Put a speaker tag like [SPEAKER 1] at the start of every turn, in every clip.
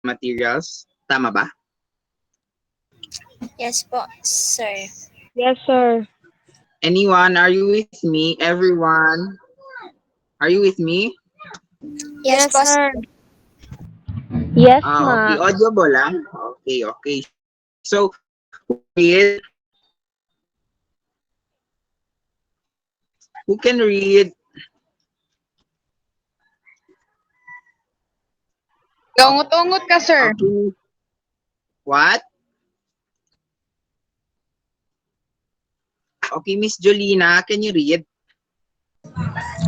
[SPEAKER 1] materials. Tama ba?
[SPEAKER 2] Yes po, sir.
[SPEAKER 3] Yes, sir.
[SPEAKER 1] Anyone, are you with me? Everyone, are you with me?
[SPEAKER 2] Yes
[SPEAKER 3] Yes,
[SPEAKER 2] po,
[SPEAKER 3] sir.
[SPEAKER 2] sir.
[SPEAKER 3] Yes,
[SPEAKER 1] Okay,
[SPEAKER 3] ma.
[SPEAKER 1] audible lang. Okay, okay. So, who can read? Who can read?
[SPEAKER 4] Gaungot-ungot ka, sir.
[SPEAKER 1] Okay. What? Okay, Miss Jolina, can you read?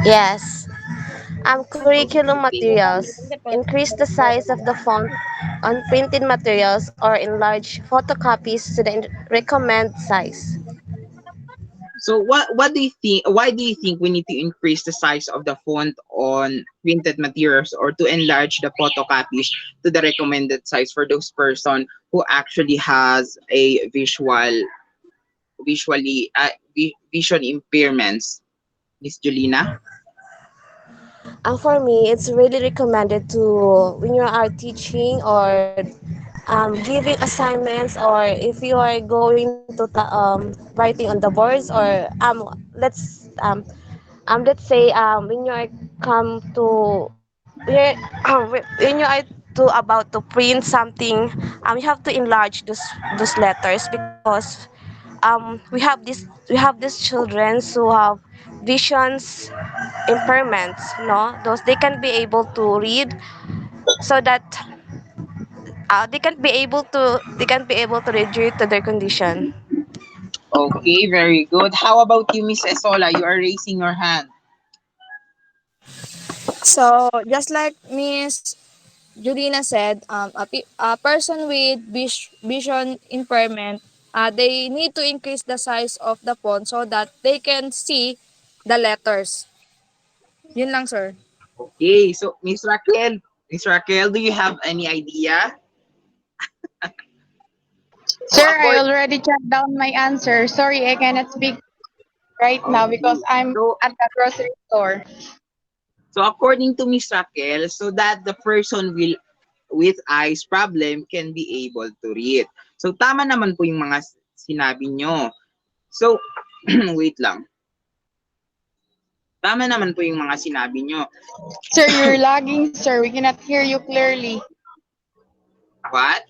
[SPEAKER 5] Yes. Curriculum
[SPEAKER 1] Okay.
[SPEAKER 5] materials. Increase the size of the font on printed materials or enlarge photocopies to the recommended size.
[SPEAKER 1] So what do you think? Why do you think we need to increase the size of the font on printed materials or to enlarge the photocopies to the recommended size for those person who actually has a vision impairments? Miss Julina?
[SPEAKER 5] And for me, it's really recommended to when you are teaching or giving assignments, or if you are going to writing on the boards, or let's say when you are come to when you are to about to print something, you have to enlarge those letters, because we have these children who have visions impairments, no, those they can be able to read, so that they can be able to read due to their condition.
[SPEAKER 1] Okay, very good. How about you, Miss Esola? You are raising your hand.
[SPEAKER 6] So, just like Miss Julina said, a person with vision impairment, they need to increase the size of the font so that they can see the letters. Yun lang, sir.
[SPEAKER 1] Okay, so Miss Raquel, do you have any idea? So
[SPEAKER 4] Sir, I
[SPEAKER 1] accord
[SPEAKER 4] already checked down my answer. Sorry, I cannot speak right now because
[SPEAKER 1] okay.
[SPEAKER 4] I'm
[SPEAKER 1] So
[SPEAKER 4] at the grocery store.
[SPEAKER 1] So according to Miss Raquel, so that the person will with eyes problem can be able to read. So tama naman po yung mga sinabi nyo. So wait lang. Tama naman po yung mga sinabi nyo.
[SPEAKER 4] Sir, you're lagging, sir. We cannot hear you clearly.
[SPEAKER 1] What?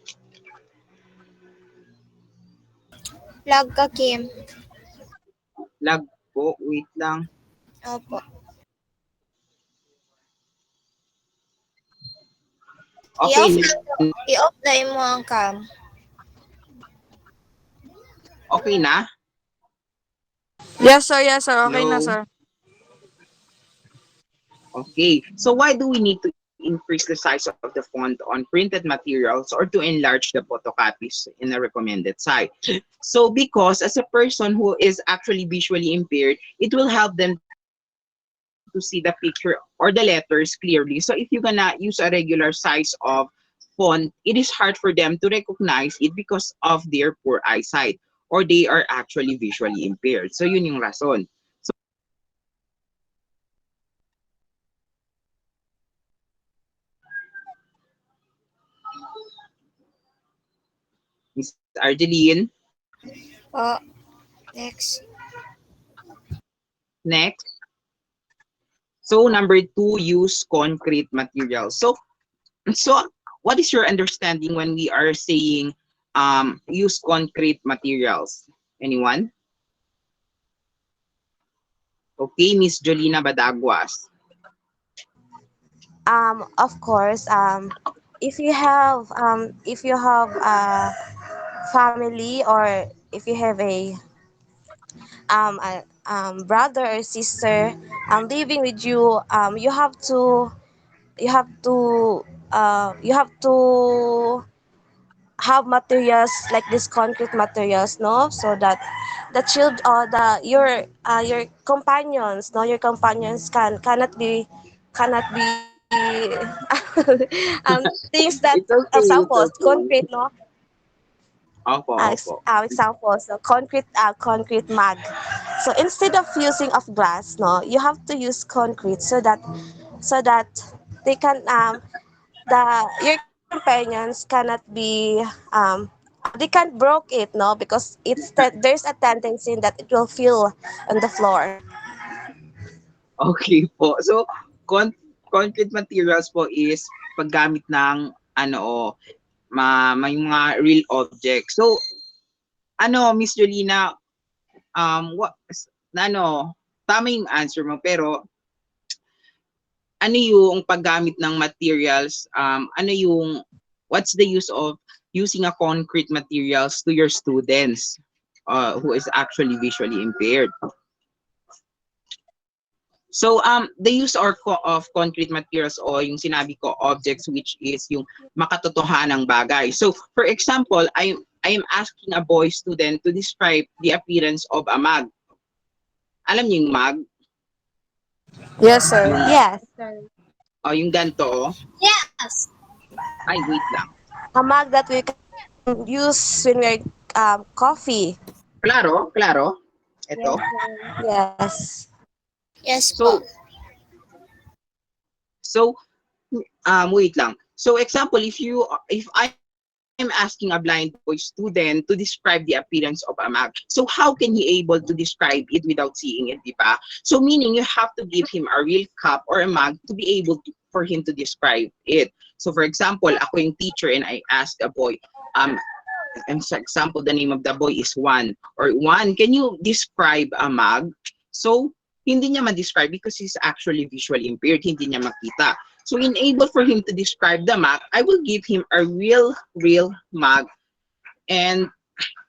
[SPEAKER 2] Lag ka, Kim.
[SPEAKER 1] Lag po, wait lang.
[SPEAKER 2] Opo.
[SPEAKER 1] Okay,
[SPEAKER 2] I-off na, i-off na mo ang cam.
[SPEAKER 1] okay na?
[SPEAKER 6] Yes, sir. Okay na,
[SPEAKER 1] Hello?
[SPEAKER 6] sir.
[SPEAKER 1] Okay. So why do we need to increase the size of the font on printed materials or to enlarge the photocopies in a recommended size? So because as a person who is actually visually impaired, it will help them to see the picture or the letters clearly. So if you're gonna use a regular size of font, it is hard for them to recognize it because of their poor eyesight or they are actually visually impaired. So yun yung rason. So how about you, Miss Argeline?
[SPEAKER 2] Po. Next.
[SPEAKER 1] Next. So number two, use concrete materials. So what is your understanding when we are saying use concrete materials? Anyone? Okay, Miss Jolina Badaguas.
[SPEAKER 5] Of course, if you have a family, or if you have a brother or sister living with you, you have to you have to have materials like this concrete materials, no, so that the child or the your companions, no, your companions cannot be things that
[SPEAKER 1] It's okay, it's
[SPEAKER 5] examples concrete,
[SPEAKER 1] okay.
[SPEAKER 5] no,
[SPEAKER 1] Opo, opo.
[SPEAKER 5] examples, concrete mug. So instead of using of glass, no, you have to use concrete, so that they can the your companions cannot be they can't broke it, no, because there's a tendency that it will feel on the floor.
[SPEAKER 1] Okay po. So, concrete materials po is paggamit ng ano, may mga real objects. So, ano, Miss Jolina, what, ano, tama yung answer mo, pero ano yung paggamit ng materials, ano yung, what's the use of using a concrete materials to your students who is actually visually impaired? So, the use of concrete materials o yung sinabi ko, objects, which is yung makatotohanang bagay. So, for example, I am asking a boy student to describe the appearance of a mug. Alam niyo yung mug?
[SPEAKER 6] Yes, sir.
[SPEAKER 1] Yung,
[SPEAKER 5] Yes.
[SPEAKER 1] yung ganito, oh.
[SPEAKER 2] Yes.
[SPEAKER 1] Ay, wait lang.
[SPEAKER 5] A mug that we can use when we're coffee.
[SPEAKER 1] Klaro? Klaro? Ito.
[SPEAKER 5] Yes.
[SPEAKER 2] Yes po.
[SPEAKER 1] So, wait lang. So, example, if I am asking a blind boy student to describe the appearance of a mug, so how can he able to describe it without seeing it, di ba? So, meaning you have to give him a real cup or a mug to be able to, for him to describe it. So, for example, ako yung teacher and I asked a boy, and for example, the name of the boy is Juan. Or Juan, can you describe a mug? So, hindi niya ma-describe because he's actually visually impaired. Hindi niya makita. So, enable for him to describe the mug, I will give him a real mug. And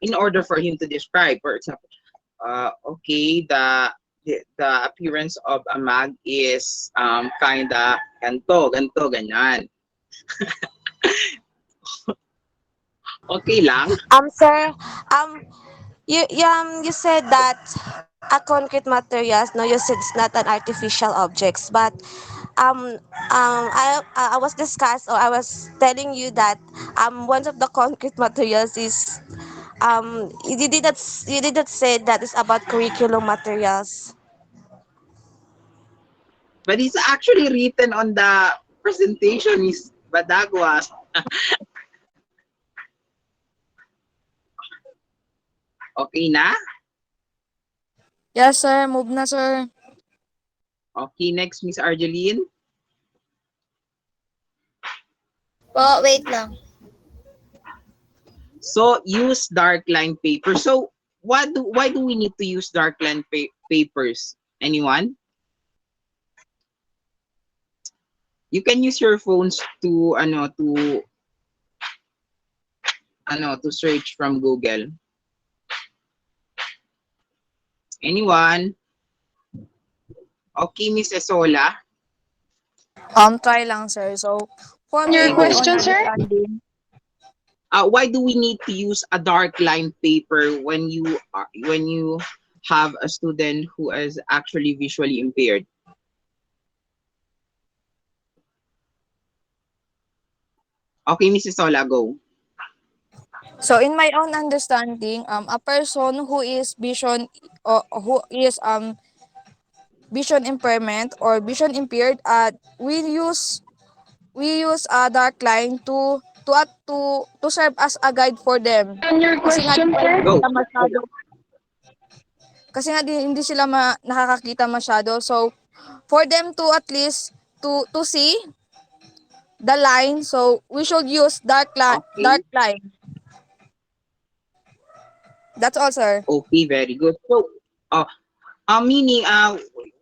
[SPEAKER 1] in order for him to describe, for example, okay, the appearance of a mug is kinda ganto, ganyan. Okay lang?
[SPEAKER 5] Sir, you said that a concrete materials, no, you said it's not an artificial objects, but I was discussed, or I was telling you that one of the concrete materials is you did not say that it's about curriculum materials.
[SPEAKER 1] But it's actually written on the presentation, Miss Badagwa. Okay na?
[SPEAKER 6] Yes, sir. Move na, sir.
[SPEAKER 1] Okay, next, Miss Argeline.
[SPEAKER 2] Po, wait lang.
[SPEAKER 1] So, use dark line paper. So, why do we need to use dark line papers? Anyone? You can use your phones to search from Google. Anyone? Okay, Miss Esola.
[SPEAKER 6] Try lang, sir. So, for
[SPEAKER 4] Your
[SPEAKER 6] me,
[SPEAKER 4] question, sir?
[SPEAKER 6] understanding,
[SPEAKER 1] Why do we need to use a dark line paper when you have a student who is actually visually impaired? Okay, Mrs. Sola, go.
[SPEAKER 6] So in my own understanding, a person who is vision or who is vision impairment or vision impaired, we use a dark line to serve as a guide for them.
[SPEAKER 4] And your
[SPEAKER 6] Kasi nga
[SPEAKER 4] question,
[SPEAKER 6] di
[SPEAKER 4] sir?
[SPEAKER 1] Go.
[SPEAKER 6] sila masyado, kasi nga hindi sila nakakakita masyado. So for them to at least to see the line, so we should use dark
[SPEAKER 1] Okay.
[SPEAKER 6] line. That's all, sir.
[SPEAKER 1] Okay, very good. So, meaning,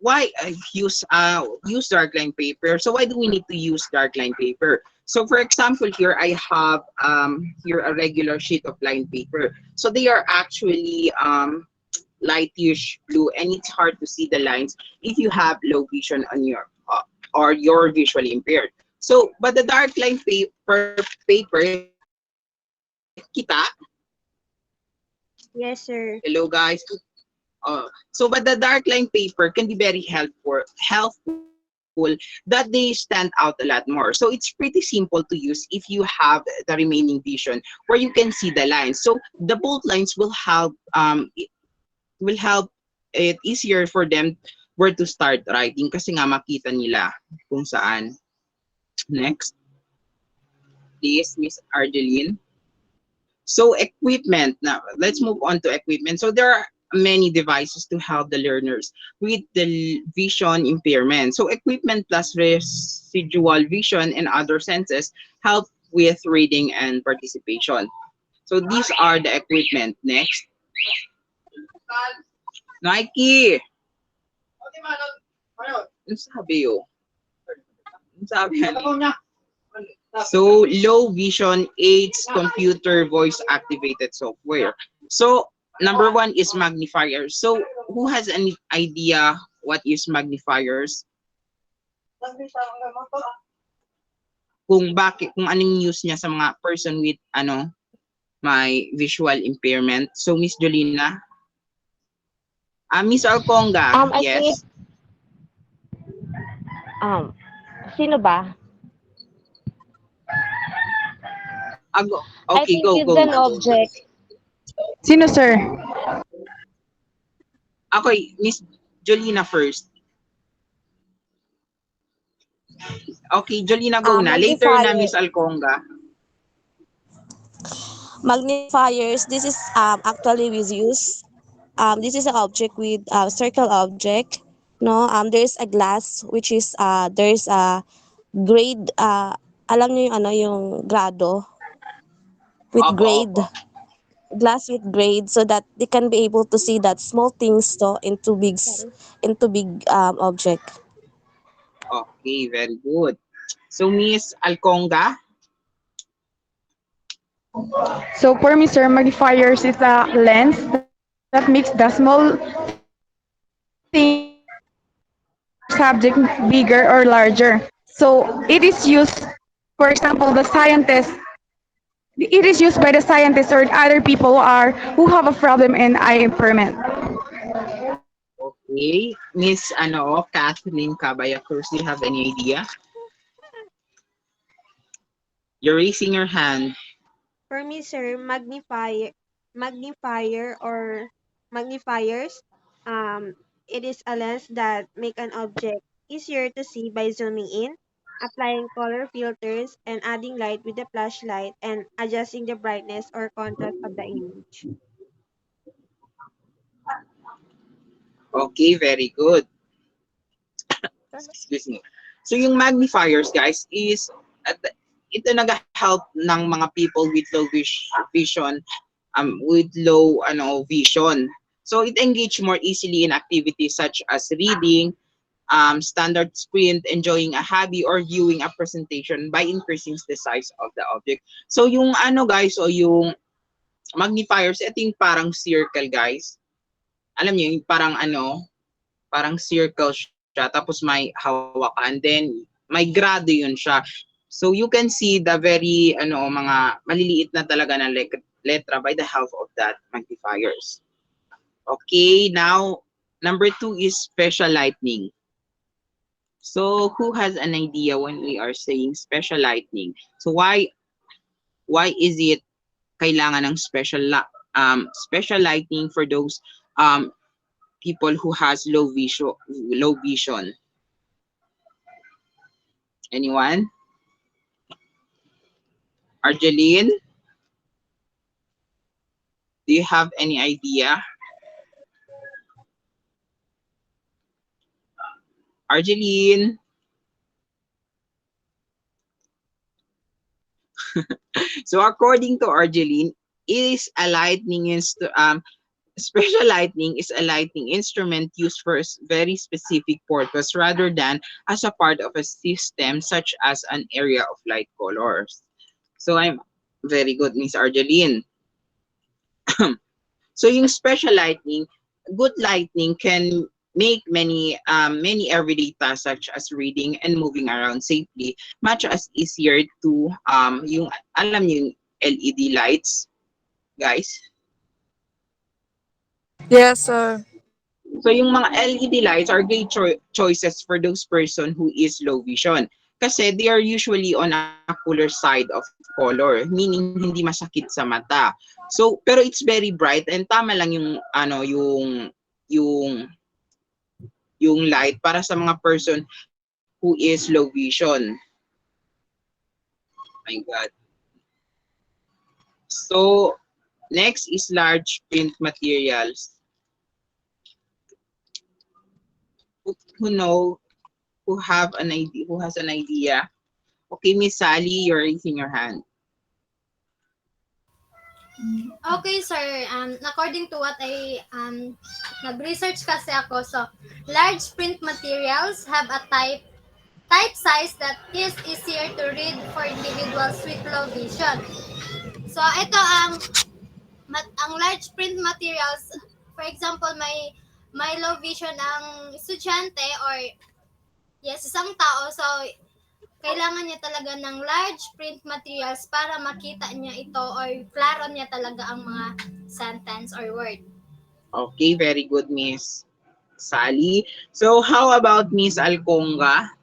[SPEAKER 1] why use dark line paper? So why do we need to use dark line paper? So for example, here I have here a regular sheet of line paper. So they are actually lightish blue, and it's hard to see the lines if you have low vision on your or you're visually impaired. So, but the dark line paper kita.
[SPEAKER 3] Yes, sir.
[SPEAKER 1] Hello, guys. So, but the dark line paper can be very helpful that they stand out a lot more. So it's pretty simple to use if you have the remaining vision where you can see the lines. So the bold lines will help it easier for them where to start writing kasi nga makita nila kung saan. Next. please, Miss Argeline. So equipment, now let's move on to equipment. So there are many devices to help the learners with the vision impairment. So equipment plus residual vision and other senses help with reading and participation. So these are the equipment. Next. Nike. Ano sabi yun? Ano sabi yan? So low vision aids computer voice activated software. So number one is magnifiers. So who has any idea what is magnifiers? Kung bakit, kung anong use niya sa mga person with may visual impairment. So Miss Jolina, Miss Alconga,
[SPEAKER 3] I
[SPEAKER 1] yes.
[SPEAKER 3] think, sino ba?
[SPEAKER 1] Go.
[SPEAKER 3] I
[SPEAKER 1] Okay,
[SPEAKER 3] think
[SPEAKER 1] go,
[SPEAKER 3] it's
[SPEAKER 1] go.
[SPEAKER 3] an object.
[SPEAKER 4] Sino, sir?
[SPEAKER 1] Okay, Miss Jolina first. Okay, Jolina, go na. Later na,
[SPEAKER 5] Magnifier.
[SPEAKER 1] Miss Alconga.
[SPEAKER 5] Magnifiers, this is actually with use. This is an object with circle object. No, there's a glass which is there's a grade. Alam niyo yung yung grado with
[SPEAKER 1] Opo,
[SPEAKER 5] grade,
[SPEAKER 1] opo.
[SPEAKER 5] glass with grade, so that they can be able to see that small things into big object.
[SPEAKER 1] Okay, very good. So Miss Alconga,
[SPEAKER 4] So for me, sir, magnifiers is a lens that makes the small thing subject bigger or larger. So it is used, for example, the scientists. It is used by the scientists or other people who have a problem in eye impairment.
[SPEAKER 1] okay. Miss Kathleen Cabaya Cruz, do you have any idea? You're raising your hand.
[SPEAKER 7] For me, sir, magnifier or magnifiers, it is a lens that make an object easier to see by zooming in, applying color filters, and adding light with the flashlight and adjusting the brightness or contrast of the image.
[SPEAKER 1] Okay, very good. Excuse me. So yung magnifiers, guys, is ito nag-help ng mga people with low vision, with low vision. So it engage more easily in activities such as reading, standard sprint, enjoying a hobby, or viewing a presentation by increasing the size of the object. So yung guys, o yung magnifiers, ito yung parang circle, guys. Alam niyo, yung parang circle siya, tapos may hawakan, then may grado yun siya. So you can see the very mga maliliit na talaga na letra by the help of that magnifiers. Okay, now number 2 is special lightning. So who has an idea when we are saying special lightning? So why is it kailangan ng special lightning for those people who has low vision? Anyone? Argeline? Do you have any idea? Argeline? So according to Argeline, special lightning is a lighting instrument used for a very specific purpose rather than as a part of a system such as an area of light colors. So I'm very good, Miss Argeline. So yung special lightning, good lightning can make many everyday tasks such as reading and moving around safely much as easier to yung alam niyo yung LED lights, guys.
[SPEAKER 6] Yes, sir.
[SPEAKER 1] So yung mga LED lights are great choices for those person who is low vision. Kasi they are usually on a cooler side of color, meaning hindi masakit sa mata. So pero it's very bright and tama lang yung yung light para sa mga person who is low vision. My God. So, next is large print materials. Who know, who have an idea, who has an idea? Okay, Miss Sally, you're raising your hand.
[SPEAKER 8] Okay, sir. According to what I nag-research kasi ako, so large print materials have a type size that is easier to read for individuals with low vision. So ito ang large print materials, for example, may low vision ang estudyante or yes, isang tao. So kailangan niya talaga ng large print materials para makita niya ito or klaro niya talaga ang mga sentence or word.
[SPEAKER 1] Okay, very good, Miss Sally. So, how about Miss Alconga?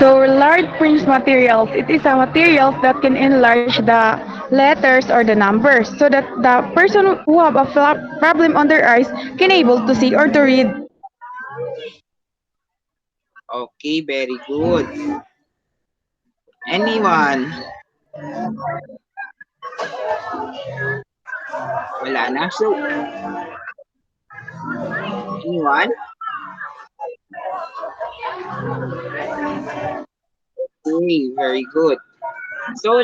[SPEAKER 4] So large print materials, it is a materials that can enlarge the letters or the numbers so that the person who have a problem on their eyes can able to see or to read.
[SPEAKER 1] Okay, very good. Anyone? Wala na. So, anyone? Okay, very good. So,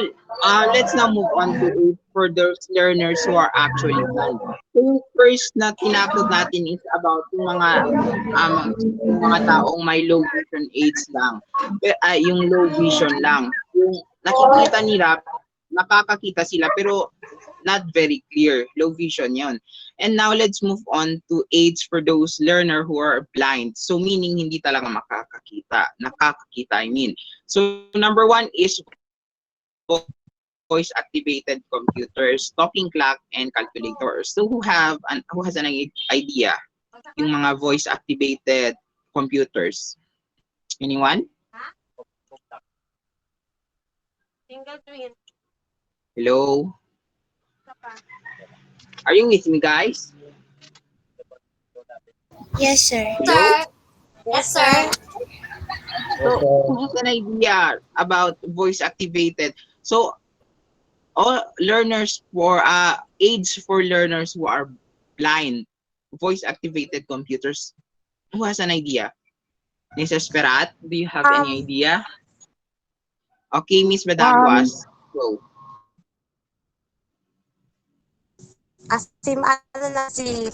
[SPEAKER 1] let's now move on to for those learners who are actually blind. So, yung first na tinakot natin is about yung mga taong may low vision aids lang. Yung low vision lang. Yung nakikita nila, nakakakita sila, pero not very clear. Low vision yon. And now, let's move on to aids for those learner who are blind. So, meaning hindi talaga makakakita. Nakakakita, I mean. So, number one is voice-activated computers, talking clock, and calculators. So who has an idea? Yung mga voice-activated computers. Anyone?
[SPEAKER 7] Single twin.
[SPEAKER 1] Hello? Are you with me, guys?
[SPEAKER 2] Yes, sir.
[SPEAKER 8] Sir, yes, sir.
[SPEAKER 1] So who has an idea about voice-activated? So all learners for aids for learners who are blind, voice-activated computers. Who has an idea? Miss Esperat, do you have any idea? Okay, Miss Badaguas, go.
[SPEAKER 5] Si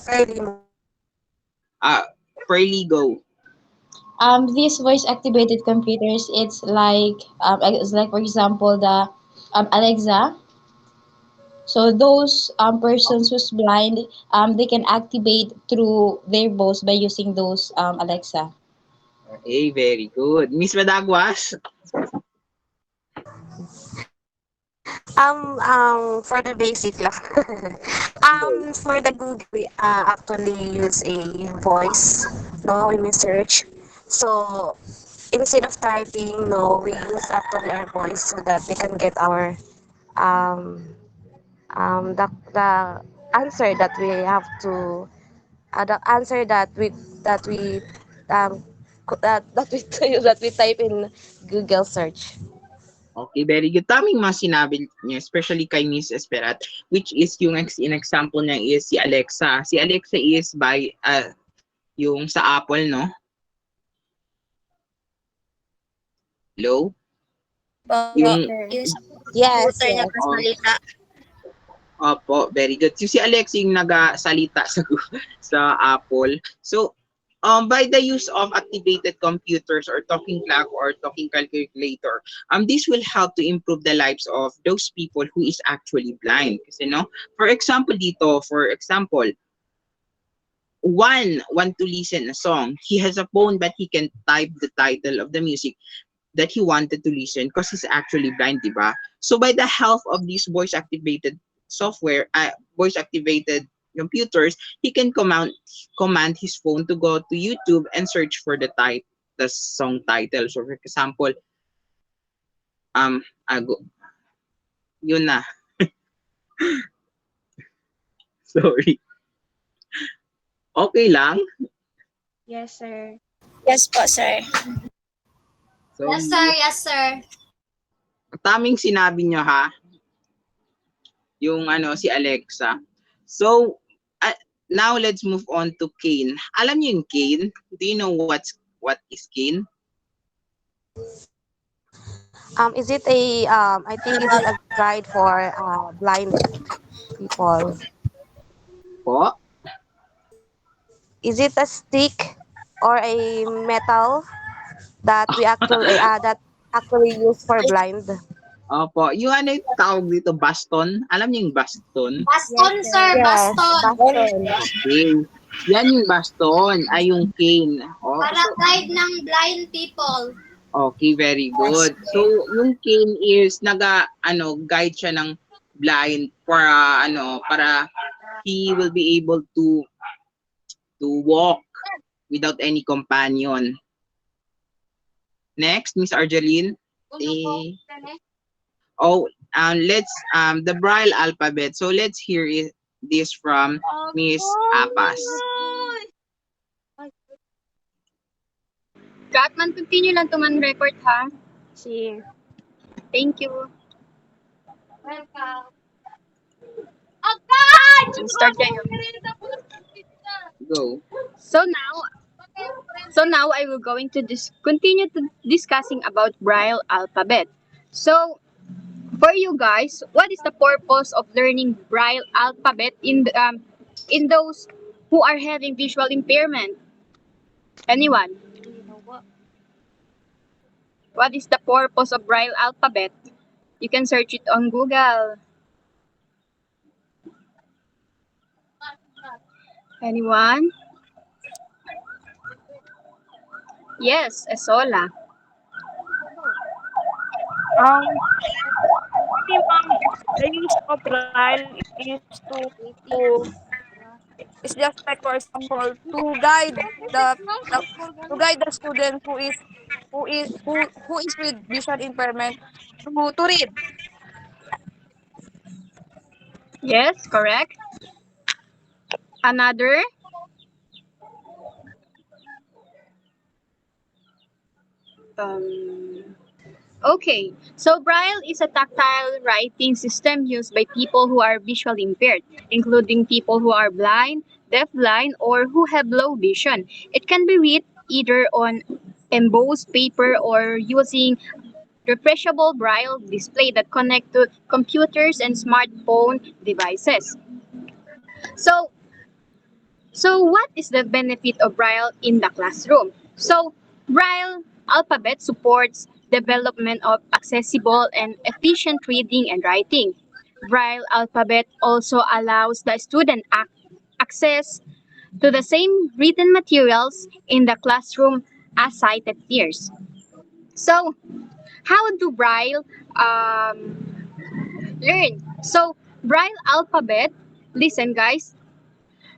[SPEAKER 5] Ferdy mo.
[SPEAKER 1] Pearly, go.
[SPEAKER 9] These voice-activated computers, it's like for example the Alexa. So those persons who's blind, they can activate through their voice by using those Alexa.
[SPEAKER 1] Okay, very good. Miss Badaguas?
[SPEAKER 5] For the basic lang. For the Google, we actually use a voice, no, when we search. So, instead of typing, no, we use actually our voice so that we can get our, the answer that we have to, the answer um, that we type in Google search.
[SPEAKER 1] Okay, very good. Taming mga sinabi niya, especially kay Miss Esperat, which is yung in example niya is si Alexa. Si Alexa is by yung sa Apple, no? Hello? Yung
[SPEAKER 5] Yes,
[SPEAKER 2] Computer na
[SPEAKER 5] yes.
[SPEAKER 2] kasalita.
[SPEAKER 1] Opo, very good. Si Alexa yung nagasalita sa Apple. So, by the use of activated computers or talking clock or talking calculator, this will help to improve the lives of those people who is actually blind. Kasi, no? For example, one want to listen a song. He has a phone, but he can type the title of the music that he wanted to listen because he's actually blind, diba? So by the help of these voice-activated software, voice-activated computers, he can command his phone to go to YouTube and search for the song title. So for example, yun na. Sorry. Okay lang?
[SPEAKER 7] Yes, sir.
[SPEAKER 2] Yes po, sir.
[SPEAKER 1] So,
[SPEAKER 8] Yes, sir. Yes, sir.
[SPEAKER 1] Taming sinabi nyo ha, yung si Alexa. So, now let's move on to cane. Alam niyo yung cane? Do you know what is cane?
[SPEAKER 5] Is it a I think is it a guide for blind people?
[SPEAKER 1] Po?
[SPEAKER 5] Is it a stick or a metal that we actually use for blind?
[SPEAKER 1] Opo. Yung yung tawag dito, baston. Alam niyo yung baston?
[SPEAKER 8] Baston, sir.
[SPEAKER 5] Yes,
[SPEAKER 8] Baston.
[SPEAKER 5] baston.
[SPEAKER 1] Okay. Yan yung baston, ay yung cane. Oh,
[SPEAKER 8] Para guide ng blind people.
[SPEAKER 1] okay, very good. So, yung cane is guide siya ng blind para he will be able to walk without any companion. Next, Miss Argeline. Let's the Braille alphabet. So let's hear this from Miss Apas.
[SPEAKER 10] Gatman, continue lang to man record ha.
[SPEAKER 7] Si.
[SPEAKER 10] Thank you.
[SPEAKER 8] Welcome.
[SPEAKER 10] Start kayo.
[SPEAKER 1] Go.
[SPEAKER 10] So now I will going to continue to discussing about Braille alphabet. So for you guys, what is the purpose of learning Braille alphabet in those who are having visual impairment? Anyone? What is the purpose of Braille alphabet? You can search it on Google. Anyone? Yes, Esola.
[SPEAKER 6] The use of Braille is it's just like, for example, to guide the student who is with vision impairment to read.
[SPEAKER 10] Yes, correct. Another? Okay, so Braille is a tactile writing system used by people who are visually impaired, including people who are blind, deafblind, or who have low vision. It can be read either on embossed paper or using refreshable Braille display that connect to computers and smartphone devices. So what is the benefit of Braille in the classroom? So Braille alphabet supports development of accessible and efficient reading and writing. Braille alphabet also allows the student access to the same written materials in the classroom as sighted peers. So how do Braille learn? So Braille alphabet, listen guys,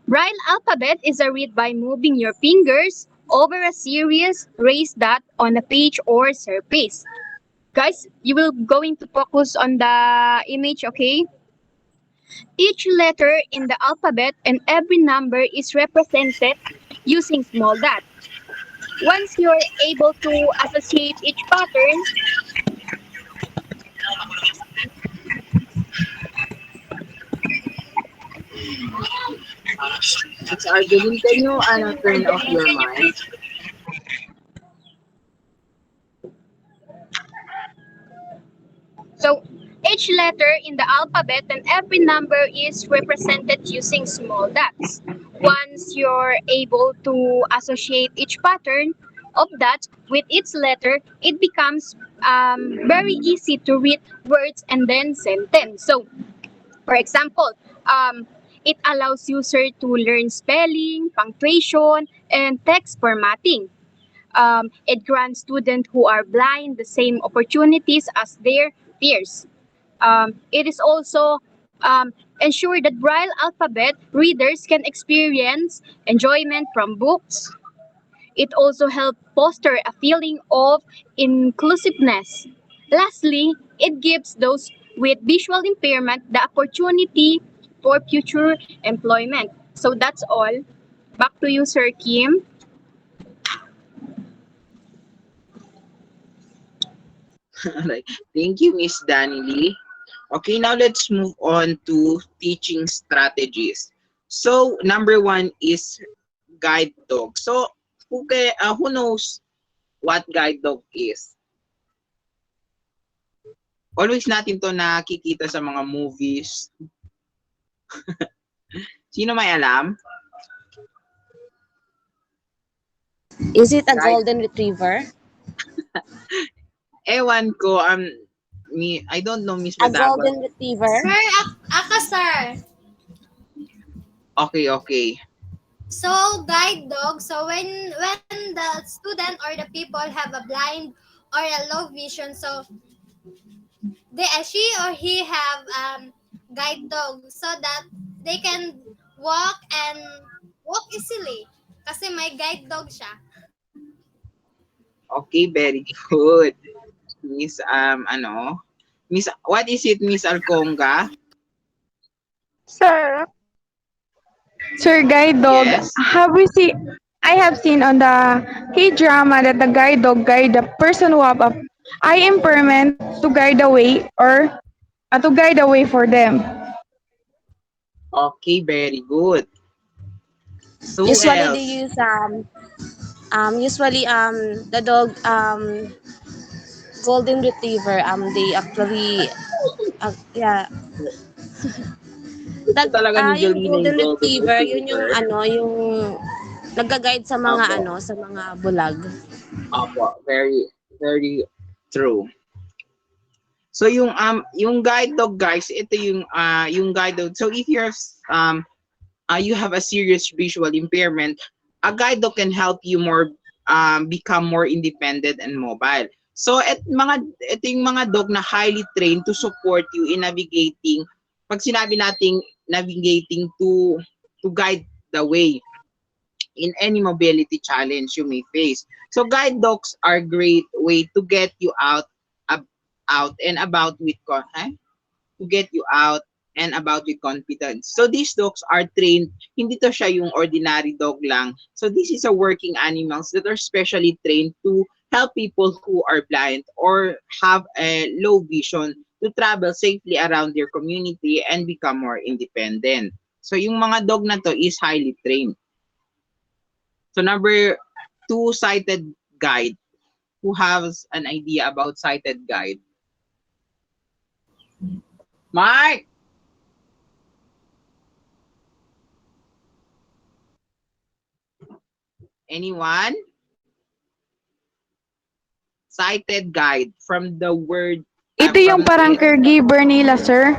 [SPEAKER 10] Braille alphabet is a read by moving your fingers over a series raised dot on a page or surface. Guys, you will going to focus on the image, okay? Each letter in the alphabet and every number is represented using small dots. Once you're able to associate each pattern,
[SPEAKER 1] Miss Argeline, can you turn off your mic?
[SPEAKER 10] so each letter in the alphabet and every number is represented using small dots. Once you're able to associate each pattern of dots with its letter, it becomes very easy to read words and then sentence. So, for example, it allows user to learn spelling, punctuation, and text formatting. It grants students who are blind the same opportunities as their peers. It is also ensure that Braille alphabet readers can experience enjoyment from books. It also helps foster a feeling of inclusiveness. Lastly, it gives those with visual impairment the opportunity for future employment. So that's all. Back to you, Sir Kim.
[SPEAKER 1] Alright. Thank you, Miss Danny Lee. Okay, now let's move on to teaching strategies. So, number one is guide dog. So, who knows what guide dog is? Always natin to nakikita sa mga movies. Sino may alam?
[SPEAKER 5] Is it a
[SPEAKER 1] Guide.
[SPEAKER 5] golden retriever?
[SPEAKER 1] Ewan ko, I don't know, Miss
[SPEAKER 5] A
[SPEAKER 1] Badagon.
[SPEAKER 5] golden retriever?
[SPEAKER 8] Sir, aka sir.
[SPEAKER 1] Okay.
[SPEAKER 8] So, guide dog. So, when the student or the people have a blind or a low vision, so she or he have guide dog so that they can walk easily. Kasi may guide dog siya.
[SPEAKER 1] Okay, very good. Miss, Miss, what is it, Miss Alconga?
[SPEAKER 4] Sir, guide dog.
[SPEAKER 1] Yes.
[SPEAKER 4] I have seen on the K-drama that the guide dog guide the person who have a eye impairment to guide the way or to guide the way for them.
[SPEAKER 1] Okay, very good. Who
[SPEAKER 5] Usually
[SPEAKER 1] else?
[SPEAKER 5] they use the dog golden retriever they actually yeah
[SPEAKER 1] Talaga ni
[SPEAKER 5] yung
[SPEAKER 1] Jolene
[SPEAKER 5] golden
[SPEAKER 1] yung golden
[SPEAKER 5] retriever yun yung
[SPEAKER 1] retriever.
[SPEAKER 5] yung nagga-guide sa mga
[SPEAKER 1] Opo.
[SPEAKER 5] sa mga bulag.
[SPEAKER 1] Opo, very, very true. So yung guide dog, guys, ito yung guide dog. So if you have a serious visual impairment, a guide dog can help you become more independent and mobile. So ito yung mga dog na highly trained to support you in navigating. Pag sinabi nating navigating to guide the way in any mobility challenge you may face. So guide dogs are a great way to get you out and about with confidence. So these dogs are trained, hindi to siya yung ordinary dog lang. So this is a working animals that are specially trained to help people who are blind or have a low vision to travel safely around their community and become more independent. So yung mga dog na to is highly trained. So number 2, sighted guide. Who has an idea about sighted guide? Mike! Anyone? Sighted guide from the word.
[SPEAKER 4] Ito yung parang caregiver nila, sir.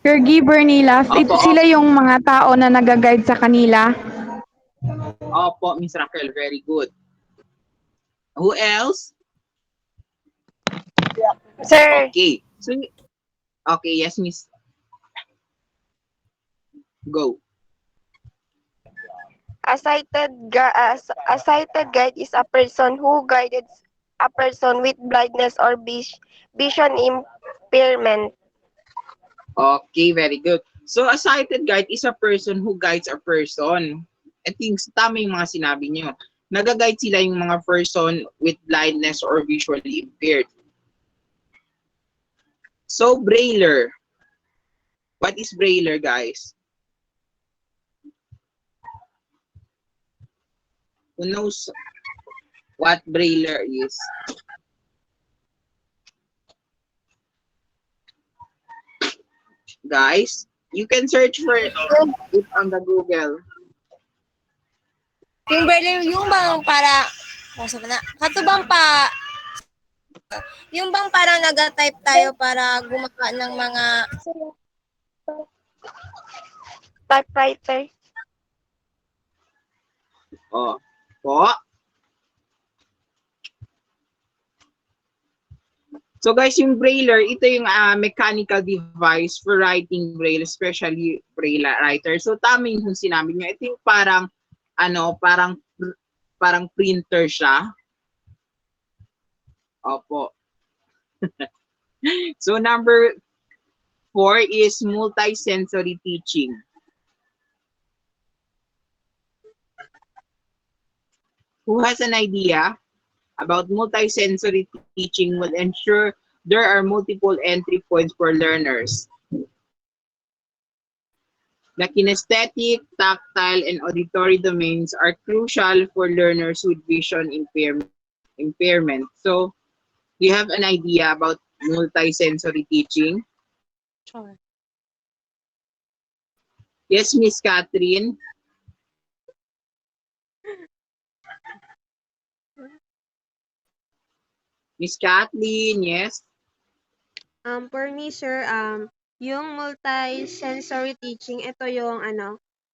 [SPEAKER 4] Caregiver nila. Sila yung mga tao na nag-guide sa kanila.
[SPEAKER 1] Opo, Miss Raquel, very good. Who else?
[SPEAKER 3] Sir,
[SPEAKER 1] Okay. So, okay, yes, Miss. Go.
[SPEAKER 3] a sighted guide is a person who guided a person with blindness or vision impairment.
[SPEAKER 1] Okay, very good. So, a sighted guide is a person who guides a person. I think tama yung mga sinabi niyo. Nag-guide sila yung mga person with blindness or visually impaired. So, brailler. What is brailler, guys? Who knows what brailler is? Guys, you can search for it on the Google.
[SPEAKER 2] Yung braille, yung bang para, katubang pa, yung bang parang nag-type tayo para gumawa ng mga,
[SPEAKER 3] Typewriter.
[SPEAKER 1] Oh, po. So guys, yung brailler, ito yung mechanical device for writing braille, especially braille writer. So tama yung sinabi niyo. Ito yung parang printer siya. Opo. So number 4 is multi-sensory teaching. Who has an idea about multisensory teaching will ensure there are multiple entry points for learners. The kinesthetic, tactile, and auditory domains are crucial for learners with vision impairment. So, do you have an idea about multisensory teaching?
[SPEAKER 5] Sure.
[SPEAKER 1] Yes, Miss Catherine. Miss Kathleen, yes.
[SPEAKER 7] For me, sir, yung multi-sensory teaching, ito yung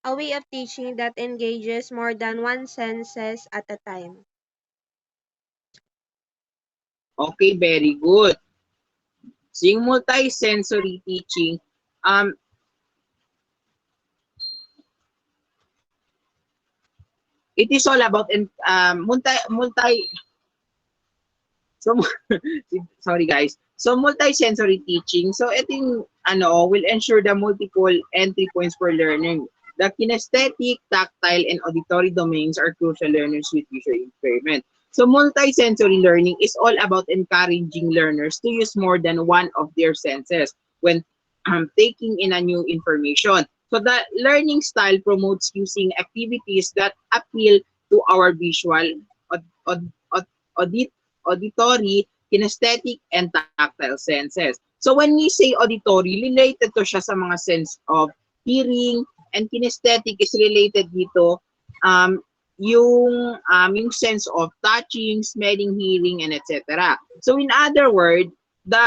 [SPEAKER 7] a way of teaching that engages more than one senses at a time.
[SPEAKER 1] Okay, very good. So, yung multi-sensory teaching, it is all about so sorry guys. So multi-sensory teaching. So ito yung will ensure the multiple entry points for learning. The kinesthetic, tactile, and auditory domains are crucial learners with visual impairment. So multi-sensory learning is all about encouraging learners to use more than one of their senses when taking in a new information. So the learning style promotes using activities that appeal to our visual, auditory, kinesthetic, and tactile senses. So when we say auditory, related to siya sa mga sense of hearing, and kinesthetic is related dito yung sense of touching, smelling, hearing, and etc. So in other words, the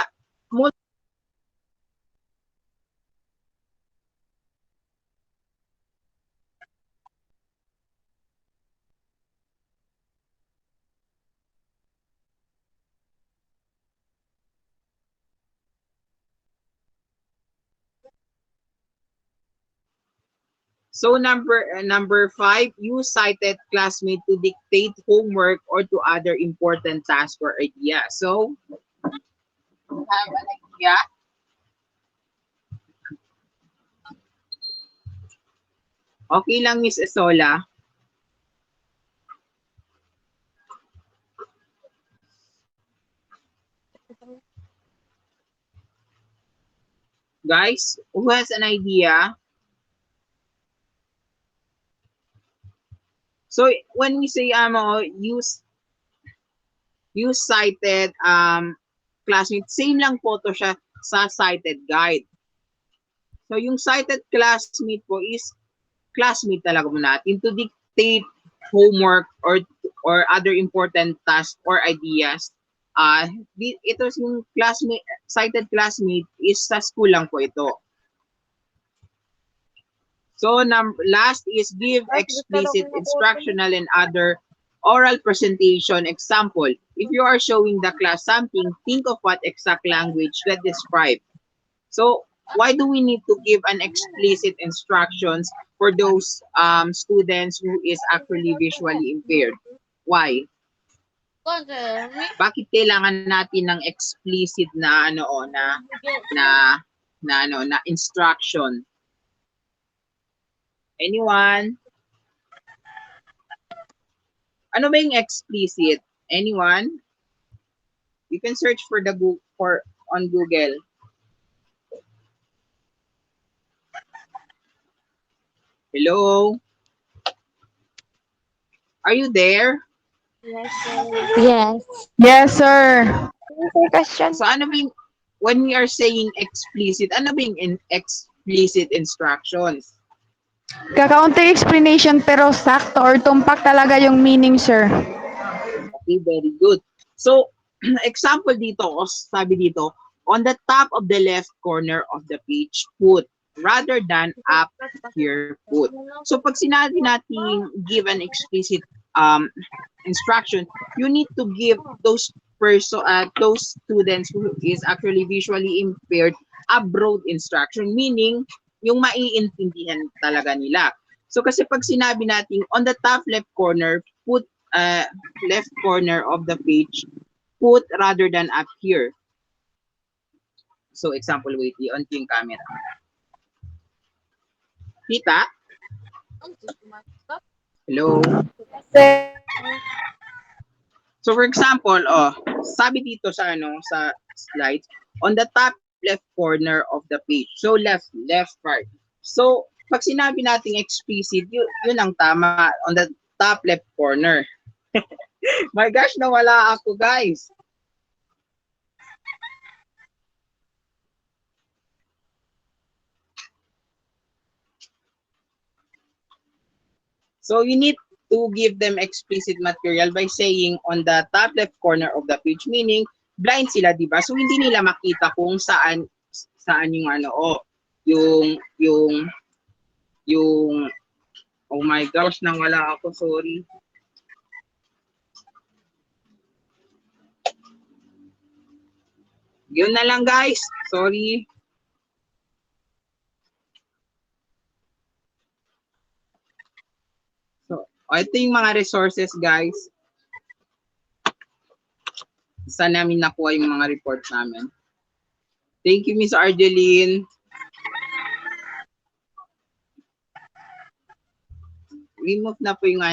[SPEAKER 1] So number 5, use cited classmate to dictate homework or to other important tasks or ideas. So you have an idea? Okay lang, Miss Esola. Guys, who has an idea? So when we say use cited classmate, same lang po to siya sa cited guide. So yung cited classmate po is classmate talaga mo natin to dictate homework or other important tasks or ideas. Ito yung classmate, cited classmate is sa school lang po ito. So last is give explicit instructional and other oral presentation example. If you are showing the class something, think of what exact language that describe. So why do we need to give an explicit instructions for those students who is actually visually impaired? Why? Bakit kailangan natin ng explicit na na instruction? Anyone? Ano ba yung explicit? Anyone? You can search for the book on Google. Hello? Are you there?
[SPEAKER 3] Yes, sir.
[SPEAKER 5] Yes.
[SPEAKER 4] Yes, sir.
[SPEAKER 3] Question.
[SPEAKER 1] So ano ba yung, when we are saying explicit, ano ba yung explicit instructions?
[SPEAKER 4] Kakaunting explanation pero sakto or tumpak talaga yung meaning, sir.
[SPEAKER 1] Okay, very good. So, example dito, sabi dito, on the top of the left corner of the page, put, rather than up here, put. So, pag sinabi natin give an explicit instruction, you need to give those students who is actually visually impaired a broad instruction, meaning yung maiintindihan talaga nila. So kasi pag sinabi natin on the top left corner, put left corner of the page, put rather than up here. So example, wait, on yung camera. Kita? Hello? So for example, sabi dito sa sa slides, on the top left corner of the page. So left part. So pag sinabi nating explicit, yun ang tama, on the top left corner. My gosh, nawala ako, guys. So you need to give them explicit material by saying on the top left corner of the page, meaning blind sila, di ba? So hindi nila makita kung saan yung yung oh my gosh, nawala ako, sorry. Yun na lang, guys. Sorry. So, ito yung mga resources, guys. Saan namin nakuha yung mga report namin. Thank you, Miss Argeline. Remove na po yung